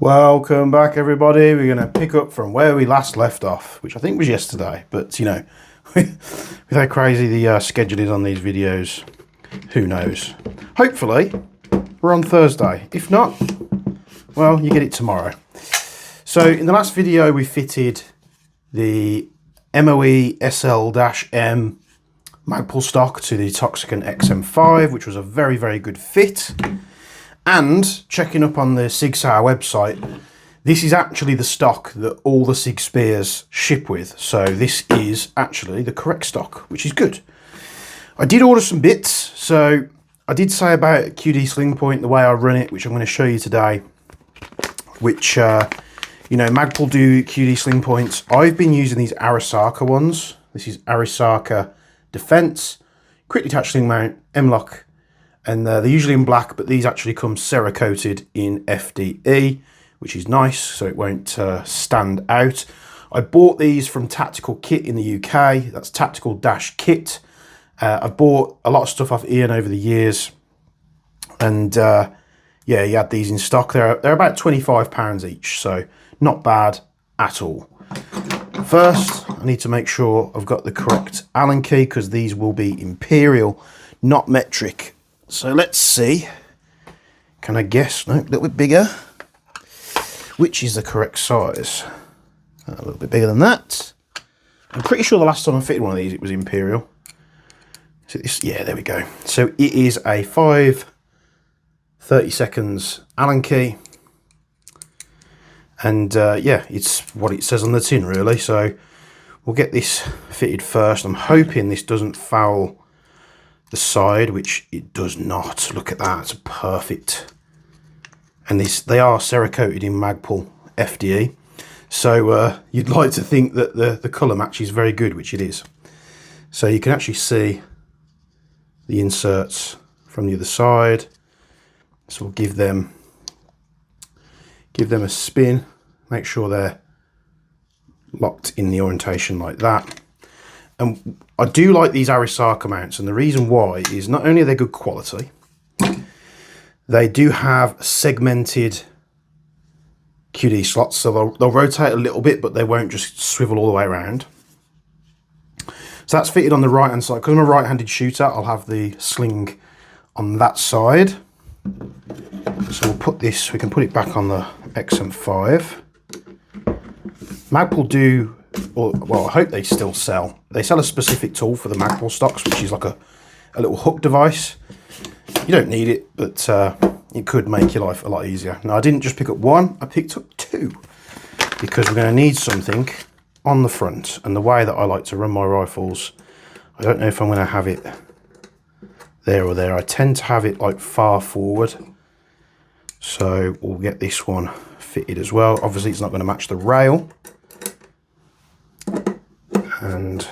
Welcome back, everybody. We're going to pick up from where we last left off, which I think was yesterday. But, you know, with how crazy the schedule is on these videos, who knows? Hopefully, we're on Thursday. If not, well, you get it tomorrow. So, in the last video, we fitted the MOE SL-M Magpul stock to the Toxicant XM5, which was a very, very good fit. And checking up on the Sig Sauer website, this is actually the stock that all the Sig Spears ship with. So this is actually the correct stock, which is good. I did order some bits. So I did say about QD Sling Point, the way I run it, which I'm going to show you today, which, you know, Magpul do QD Sling Points. I've been using these Arisaka ones. This is Arisaka Defense, quick detach sling mount, M-lock. And they're usually in black, but these actually come Cerakoted in FDE, which is nice, so it won't stand out. I bought these from Tactical Kit in the UK. That's Tactical-Kit. I've bought a lot of stuff off Ian over the years. And yeah, he had these in stock. They're about £25 each, so not bad at all. First, I need to make sure I've got the correct Allen key, because these will be imperial, not metric. So let's see, can I guess, no, a little bit bigger, which is the correct size? A little bit bigger than that. I'm pretty sure the last time I fitted one of these, it was imperial. So this, yeah, there we go. So it is a 5/30 seconds Allen key. And yeah, it's what it says on the tin really. So we'll get this fitted first. I'm hoping this doesn't foul the side, which it does not. Look at that, it's perfect. And they are Cerakoted in Magpul FDE, so you'd like to think that the colour match is very good, which it is. So you can actually see the inserts from the other side. So we'll give them a spin, make sure they're locked in the orientation like that. And I do like these Arisaka mounts, and the reason why is not only are they good quality, they do have segmented QD slots, so they'll rotate a little bit, but they won't just swivel all the way around. So that's fitted on the right hand side. Because I'm a right-handed shooter, I'll have the sling on that side. So we'll put this, we can put it back on the XM5. Magpul do, or well, I hope they still sell. They sell a specific tool for the Magpul stocks, which is like a little hook device. You don't need it, but it could make your life a lot easier. Now, I didn't just pick up one, I picked up two, because we're going to need something on the front. And the way that I like to run my rifles, I don't know if I'm going to have it there or there. I tend to have it like far forward. So we'll get this one fitted as well. Obviously, it's not going to match the rail. And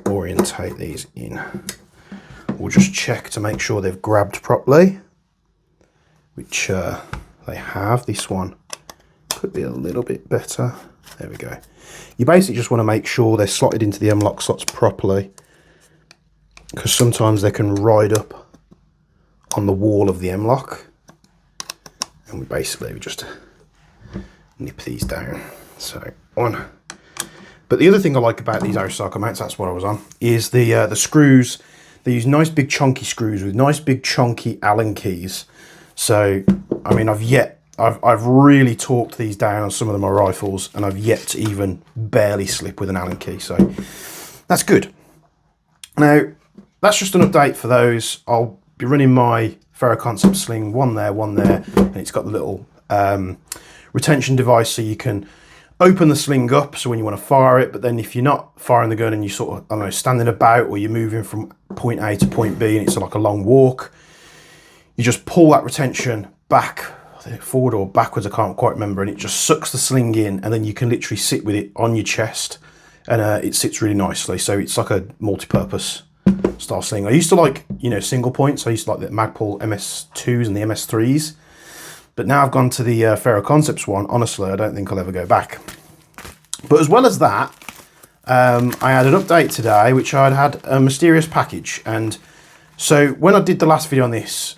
orientate these in. We'll just check to make sure they've grabbed properly, which they have. This one could be a little bit better. There we go. You basically just want to make sure they're slotted into the M-lock slots properly, because sometimes they can ride up on the wall of the M-lock, and we just nip these down. So one. But the other thing I like about these Arisaka mounts, that's what I was on, is the screws. They use nice big chunky screws with nice big chunky Allen keys. So, I mean, I've really torqued these down on some of my rifles, and I've yet to even barely slip with an Allen key. So that's good. Now, that's just an update for those. I'll be running my Ferroconcept sling, one there, and it's got the little retention device, so you can open the sling up so when you want to fire it, but then if you're not firing the gun and you sort of, I don't know, standing about, or you're moving from point A to point B and it's like a long walk, you just pull that retention back, forward or backwards, I can't quite remember, and it just sucks the sling in, and then you can literally sit with it on your chest, and it sits really nicely. So it's like a multi-purpose style sling. I used to like, you know, single points. I used to like the Magpul MS2s and the MS3s. But now I've gone to the Ferroconcepts one. Honestly, I don't think I'll ever go back. But as well as that, I had an update today, which I'd had a mysterious package. And so when I did the last video on this,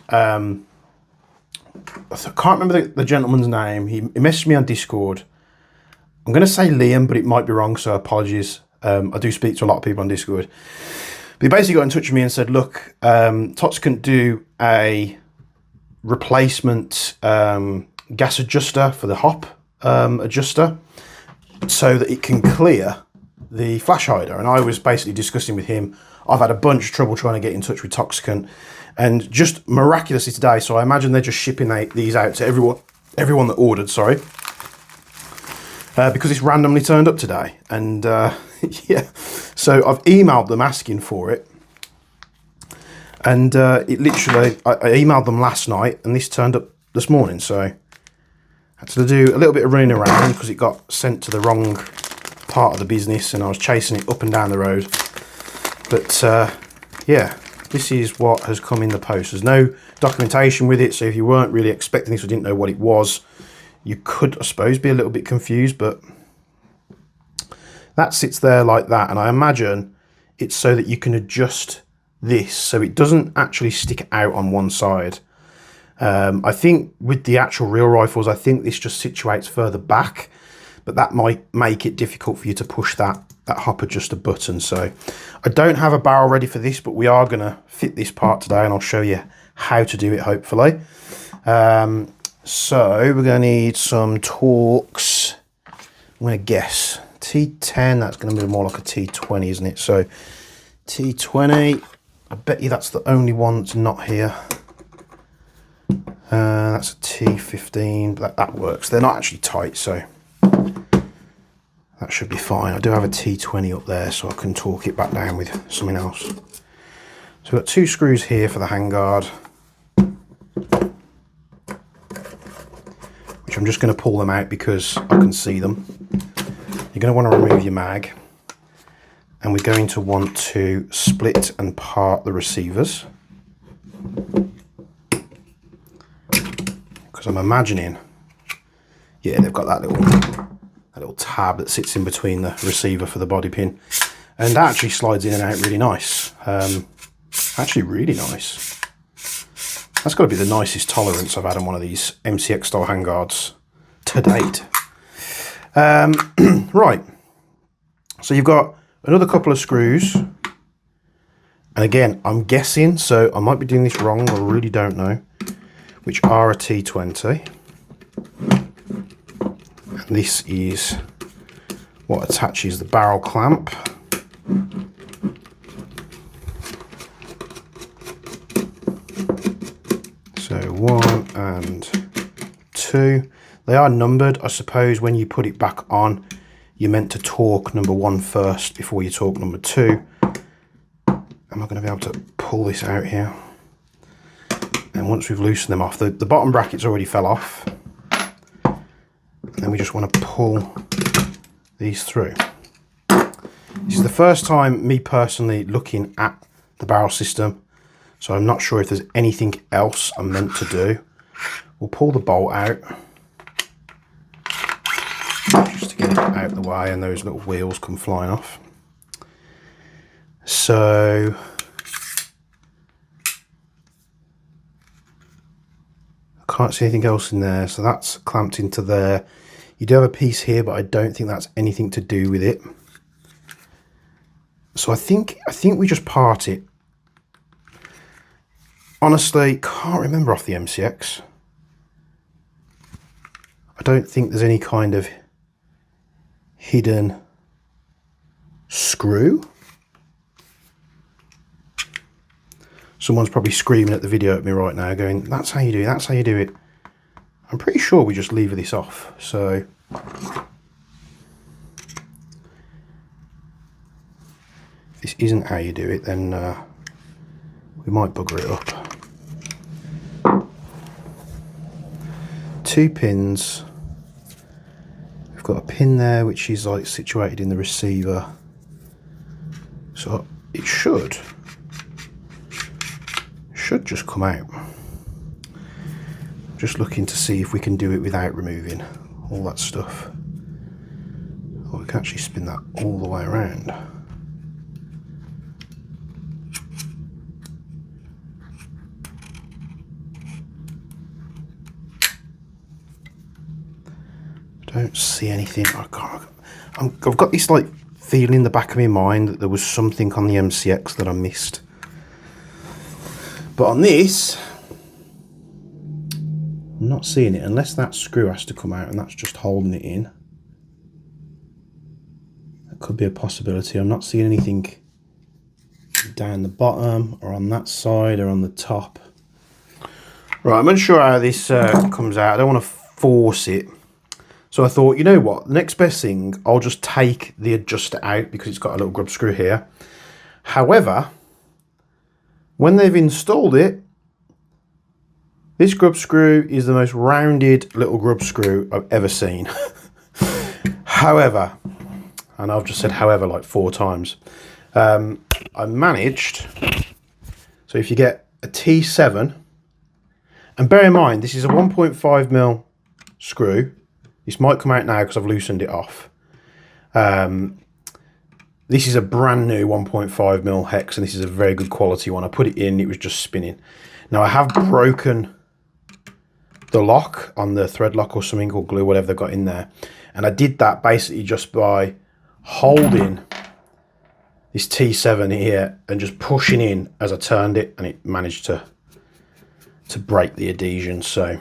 can't remember the gentleman's name. He messaged me on Discord. I'm going to say Liam, but it might be wrong, so apologies. I do speak to a lot of people on Discord. But he basically got in touch with me and said, look, Toxicant do a replacement gas adjuster for the hop adjuster so that it can clear the flash hider. And I was basically discussing with him. I've had a bunch of trouble trying to get in touch with Toxicant, and just miraculously today, so I imagine they're just shipping these out to everyone that ordered, sorry, because it's randomly turned up today. And yeah, so I've emailed them asking for it, and it literally, I emailed them last night and this turned up this morning, so I had to do a little bit of running around because it got sent to the wrong part of the business and I was chasing it up and down the road. But yeah, this is what has come in the post. There's no documentation with it, so if you weren't really expecting this or didn't know what it was, you could, I suppose, be a little bit confused, but that sits there like that. And I imagine it's so that you can adjust this so it doesn't actually stick out on one side. I think with the actual real rifles, I think this just situates further back, but that might make it difficult for you to push that hop adjuster button. So I don't have a barrel ready for this, but we are going to fit this part today and I'll show you how to do it, hopefully. So we're going to need some Torx. I'm going to guess T10. That's going to be more like a T20, isn't it? So T20, I bet you that's the only one that's not here. That's a T15, but that works. They're not actually tight, so that should be fine. I do have a T20 up there, so I can torque it back down with something else. So we've got 2 screws here for the handguard, which I'm just going to pull them out because I can see them. You're going to want to remove your mag, and we're going to want to split and part the receivers, because I'm imagining, yeah, they've got that little tab that sits in between the receiver for the body pin, and that actually slides in and out really nice. Actually really nice. That's got to be the nicest tolerance I've had on one of these MCX style handguards to date. Right, so you've got another couple of screws, and again I'm guessing, so I might be doing this wrong, I really don't know, which are a T20. And this is what attaches the barrel clamp. So 1 and 2. They are numbered. I suppose when you put it back on, you're meant to torque number 1 first before you torque number 2. Am I going to be able to pull this out here? And once we've loosened them off, the bottom brackets already fell off. And then we just want to pull these through. This is the first time me personally looking at the barrel system, so I'm not sure if there's anything else I'm meant to do. We'll pull the bolt out just to get it out of the way and those little wheels come flying off. So I can't see anything else in there, so that's clamped into there. You do have a piece here, but I don't think that's anything to do with it. So I think we just part it. Honestly, can't remember off the MCX. I don't think there's any kind of hidden screw. Someone's probably screaming at the video at me right now going, that's how you do it, that's how you do it. I'm pretty sure we just lever this off. So if this isn't how you do it, then we might bugger it up. 2 pins. We've got a pin there which is like situated in the receiver, so it should just come out. Just looking to see if we can do it without removing all that stuff. Oh, we can actually spin that all the way around. don't see anything. I've got this like feeling in the back of my mind that there was something on the MCX that I missed. But on this, I'm not seeing it, unless that screw has to come out and that's just holding it in. That could be a possibility. I'm not seeing anything down the bottom or on that side or on the top. Right, I'm unsure how this comes out. I don't want to force it. So I thought, you know what, the next best thing, I'll just take the adjuster out because it's got a little grub screw here. However, when they've installed it, this grub screw is the most rounded little grub screw I've ever seen. However, and I've just said however like 4 times, I managed, so if you get a T7, and bear in mind, this is a 1.5mm screw. This might come out now because I've loosened it off. This is a brand new 1.5mm hex, and this is a very good quality one. I put it in, it was just spinning. Now I have broken the lock on the thread lock or something, or glue, whatever they've got in there. And I did that basically just by holding this T7 here and just pushing in as I turned it, and it managed to break the adhesion. So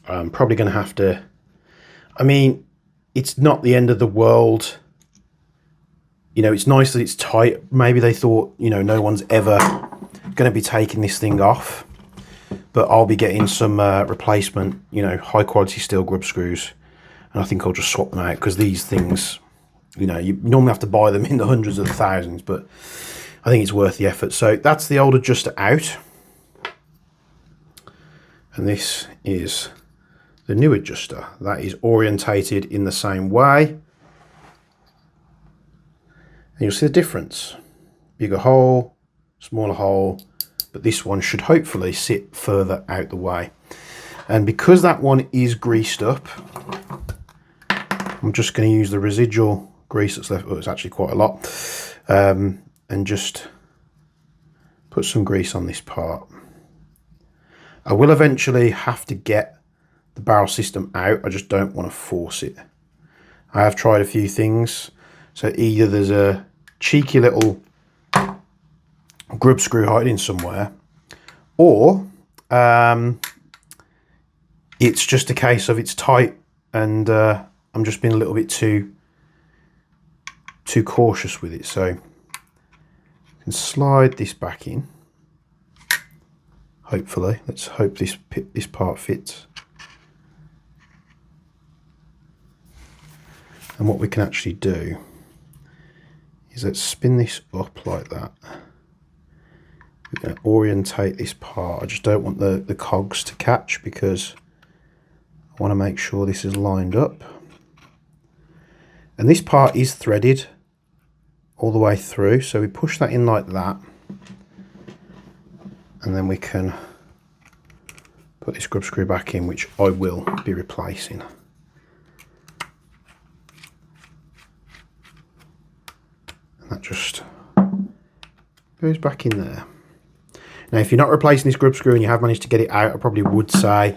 I'm probably going to have to, I mean, it's not the end of the world. You know, it's nice that it's tight. Maybe they thought, you know, no one's ever going to be taking this thing off. But I'll be getting some replacement, you know, high quality steel grub screws. And I think I'll just swap them out because these things, you know, you normally have to buy them in the hundreds of thousands. But I think it's worth the effort. So that's the old adjuster out. And this is the new adjuster. That is orientated in the same way. And you'll see the difference. Bigger hole, smaller hole, but this one should hopefully sit further out the way. And because that one is greased up, I'm just going to use the residual grease that's left. Oh, it's actually quite a lot. And just put some grease on this part. I will eventually have to get the barrel system out. I just don't want to force it. I have tried a few things. So either there's a cheeky little grub screw hiding somewhere, or it's just a case of it's tight and I'm just being a little bit too cautious with it. So I can slide this back in. Hopefully, let's hope this part fits. And what we can actually do is let's spin this up like that. We're going to orientate this part. I just don't want the cogs to catch because I want to make sure this is lined up. And this part is threaded all the way through, so we push that in like that. And then we can put this grub screw back in, which I will be replacing. And that just goes back in there. Now, if you're not replacing this grub screw and you have managed to get it out, I probably would say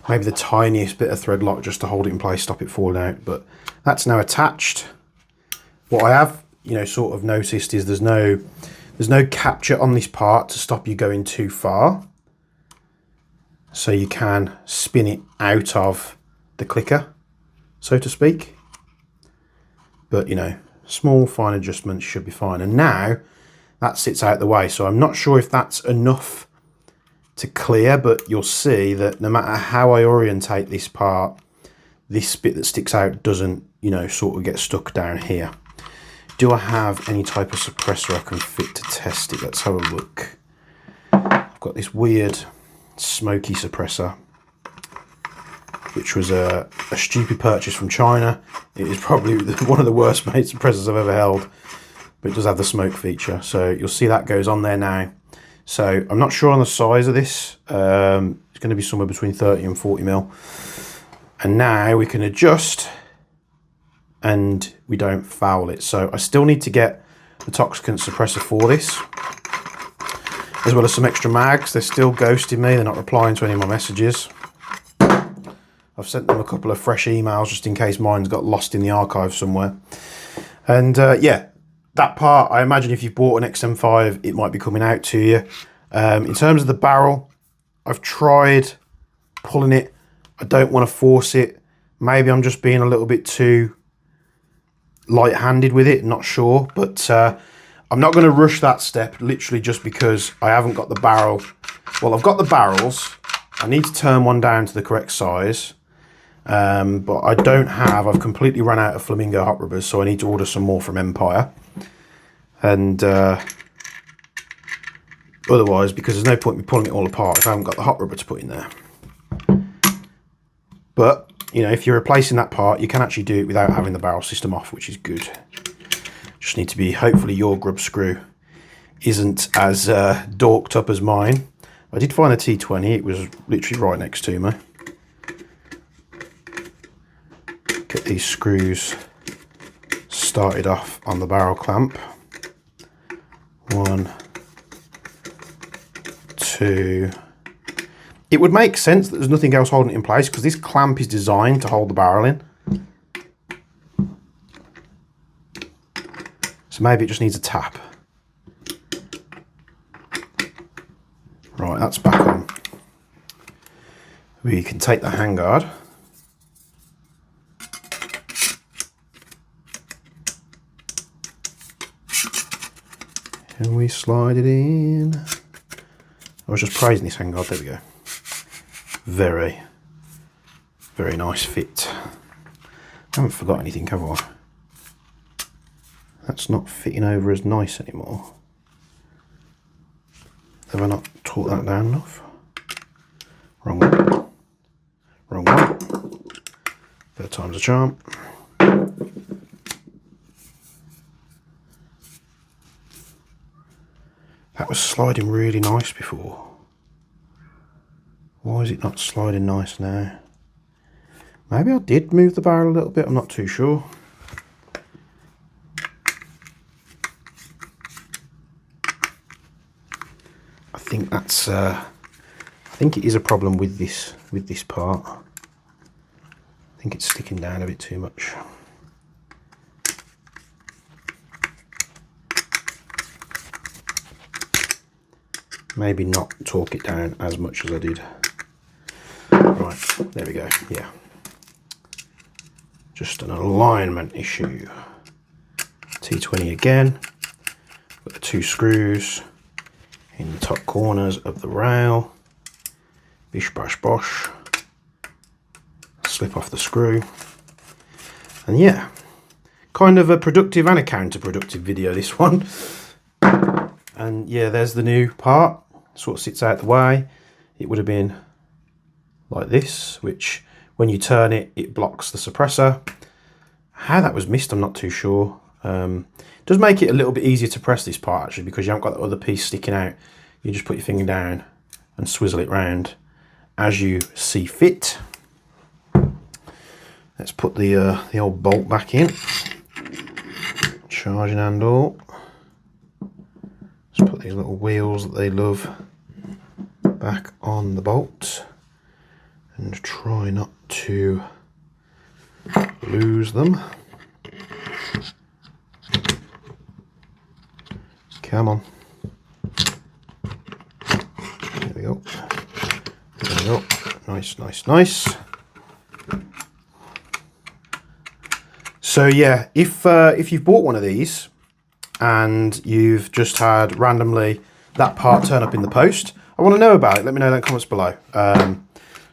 maybe the tiniest bit of thread lock just to hold it in place, stop it falling out. But that's now attached. What I have, you know, sort of noticed is there's no capture on this part to stop you going too far. So you can spin it out of the clicker, so to speak. But, you know, small fine adjustments should be fine. And now that sits out the way. So I'm not sure if that's enough to clear, but you'll see that no matter how I orientate this part, this bit that sticks out doesn't, you know, sort of get stuck down here. Do I have any type of suppressor I can fit to test it? Let's have a look. I've got this weird smoky suppressor, which was a stupid purchase from China. It is probably one of the worst made suppressors I've ever held, but it does have the smoke feature. So you'll see that goes on there now. So I'm not sure on the size of this. It's going to be somewhere between 30 and 40 mil. And now we can adjust and we don't foul it. So I still need to get the Toxicant suppressor for this, as well as some extra mags. They're still ghosting me. They're not replying to any of my messages. I've sent them a couple of fresh emails just in case mine's got lost in the archive somewhere. And yeah, that part, I imagine if you've bought an XM5, it might be coming out to you. In terms of the barrel, I've tried pulling it. I don't want to force it. Maybe I'm just being a little bit too light-handed with it, not sure. But I'm not going to rush that step, literally just because I haven't got the barrel. Well, I've got the barrels. I need to turn one down to the correct size. But I don't have, I've completely run out of flamingo hot rubbers, so I need to order some more from Empire. And otherwise, because there's no point in me pulling it all apart if I haven't got the hot rubber to put in there. But, you know, if you're replacing that part, you can actually do it without having the barrel system off, which is good. Just need to be, hopefully your grub screw isn't as dorked up as mine. I did find a T20, it was literally right next to me. Get these screws started off on the barrel clamp. 1, 2. It would make sense that there's nothing else holding it in place because this clamp is designed to hold the barrel in. So maybe it just needs a tap. Right, that's back on. We can take the handguard. And we slide it in. I was just praising this handguard, there we go. Very, very nice fit. I haven't forgot anything, have I? That's not fitting over as nice anymore. Have I not taught that down enough? Wrong one. Wrong one. Third time's a charm. That was sliding really nice before. Why is it not sliding nice now? Maybe I did move the barrel a little bit, I'm not too sure. I think that's I think it is a problem with this part. I think it's sticking down a bit too much. Maybe not torque it down as much as I did. Right, there we go, yeah. Just an alignment issue. T20 again. Got the 2 screws in the top corners of the rail. Bish bash bosh. Slip off the screw. And yeah, kind of a productive and a counterproductive video, this one. And yeah, there's the new part. Sort of sits out the way. It would have been like this, which when you turn it, it blocks the suppressor. How that was missed, I'm not too sure. Does make it a little bit easier to press this part actually, because you haven't got the other piece sticking out. You just put your finger down and swizzle it round as you see fit. Let's put the old bolt back in. Charging handle. Just put these little wheels that they love back on the bolt and try not to lose them. Come on. There we go. There we go. Nice, nice, nice. So yeah, if you've bought one of these and you've just had randomly that part turn up in the post, I want to know about it. Let me know in the comments below.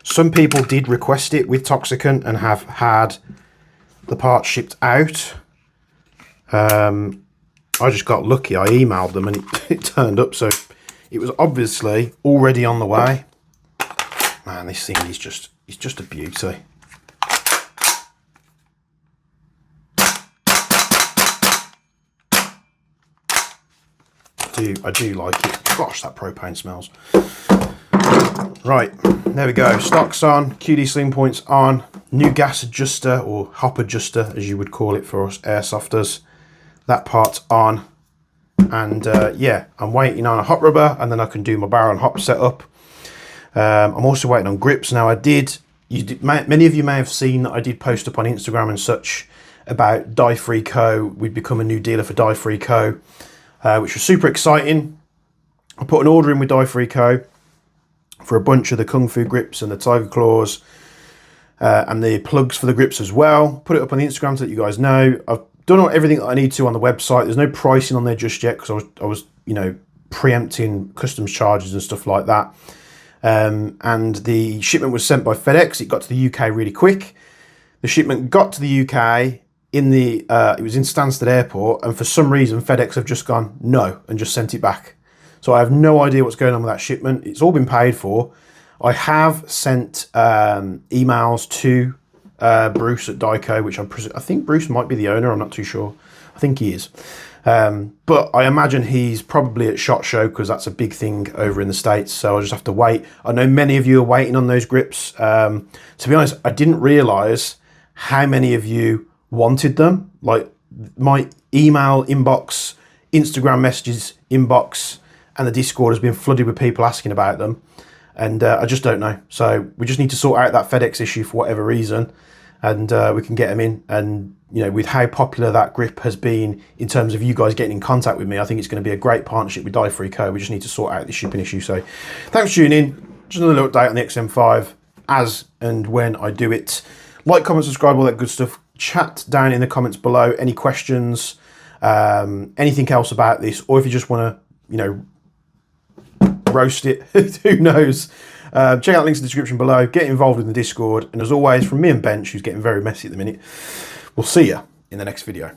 Some people did request it with Toxicant and have had the part shipped out. I just got lucky. I emailed them and it turned up, so it was obviously already on the way. Man, this thing is just a beauty. I do like it. Gosh, that propane smells. Right, there we go. Stock's on, QD sling points on, new gas adjuster or hop adjuster as you would call it for us airsofters. That part's on, and yeah, I'm waiting on a hot rubber and then I can do my barrel and hop setup. I'm also waiting on grips. Now I did many of you may have seen that I did post up on Instagram and such about Die Free Co. We'd become a new dealer for Die Free Co., which was super exciting. I put an order in with Die Free Co. for a bunch of the Kung Fu grips and the Tiger Claws and the plugs for the grips as well. Put it up on the Instagram so that you guys know. I've done everything that I need to on the website. There's no pricing on there just yet because I was preempting customs charges and stuff like that. And the shipment was sent by FedEx. It got to the UK really quick. The shipment got to the UK it was in Stansted Airport, and for some reason FedEx have just gone no and just sent it back. So I have no idea what's going on with that shipment. It's all been paid for. I have sent emails to Bruce at Dico, which I think Bruce might be the owner. I'm not too sure. I think he is. But I imagine he's probably at SHOT Show because that's a big thing over in the States. So I'll just have to wait. I know many of you are waiting on those grips. To be honest, I didn't realise how many of you wanted them. Like my email inbox, Instagram messages inbox, and the Discord has been flooded with people asking about them. And I just don't know. So we just need to sort out that FedEx issue for whatever reason. And we can get them in. And, with how popular that grip has been in terms of you guys getting in contact with me, I think it's going to be a great partnership with Die Free Co. We just need to sort out the shipping issue. So thanks for tuning in. Just another little update on the XM5 as and when I do it. Like, comment, subscribe, all that good stuff. Chat down in the comments below. Any questions, anything else about this, or if you just want to, roast it, who knows. Check out links in the description below. Get involved in the Discord. And as always, from me and Bench, who's getting very messy at the minute, we'll see you in the next video.